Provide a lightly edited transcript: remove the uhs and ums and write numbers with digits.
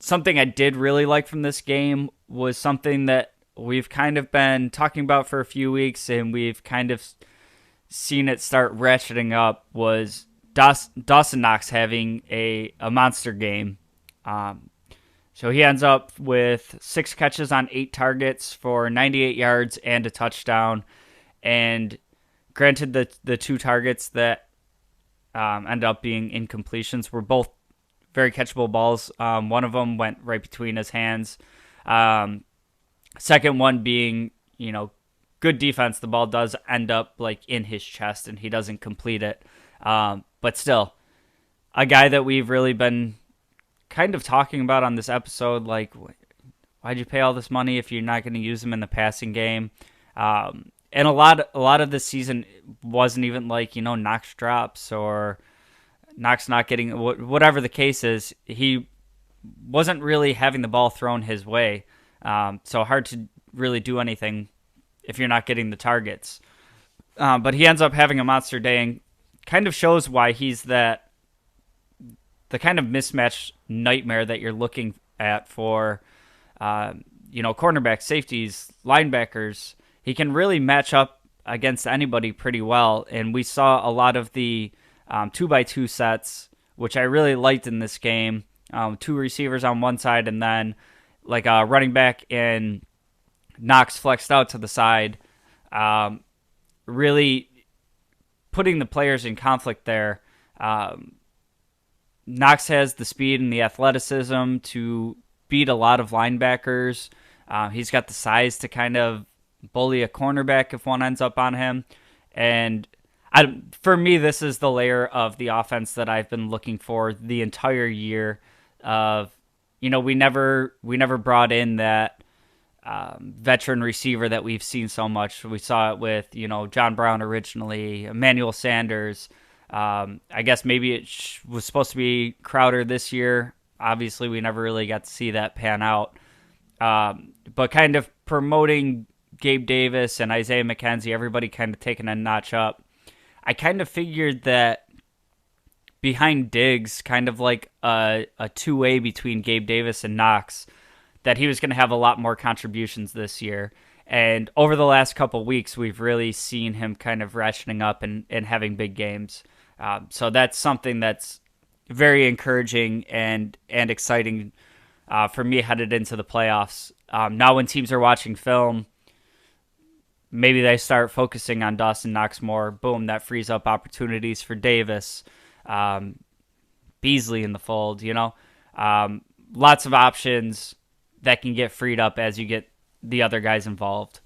something I did really like from this game was something that we've kind of been talking about for a few weeks, and we've kind of seen it start ratcheting up. Was Dawson Knox having a monster game? Um, so he ends up with 6 catches on 8 targets for 98 yards and a touchdown. And granted, the 2 targets that ended up being incompletions were both very catchable balls. One of them went right between his hands. Um, Second one being, good defense. The ball does end up like in his chest, and he doesn't complete it. But still, a guy that we've really been kind of talking about on this episode. Like, why'd you pay all this money if you're not going to use him in the passing game? And a lot of this season wasn't even like Knox drops or Knox not getting whatever the case is. He wasn't really having the ball thrown his way, so hard to really do anything if you're not getting the targets. But he ends up having a monster day and kind of shows why he's the kind of mismatch nightmare that you're looking at for cornerbacks, safeties, linebackers. He can really match up against anybody pretty well, and we saw a lot of the 2x2 sets, which I really liked in this game. 2 receivers on one side, and then like a running back and Knox flexed out to the side. Really putting the players in conflict there. Knox has the speed and the athleticism to beat a lot of linebackers. He's got the size to kind of bully a cornerback if one ends up on him. And for me, this is the layer of the offense that I've been looking for the entire year. We never brought in that veteran receiver that we've seen so much. We saw it with John Brown originally, Emmanuel Sanders. I guess maybe it was supposed to be Crowder this year. Obviously, we never really got to see that pan out. But kind of promoting Gabe Davis and Isaiah McKenzie, everybody kind of taking a notch up. I kind of figured that behind Diggs, kind of like a two-way between Gabe Davis and Knox, that he was going to have a lot more contributions this year. And over the last couple weeks, we've really seen him kind of ratcheting up and having big games. So that's something that's very encouraging and exciting for me headed into the playoffs. Now when teams are watching film, maybe they start focusing on Dawson Knox more. Boom, that frees up opportunities for Davis, Beasley in the fold, lots of options that can get freed up as you get the other guys involved.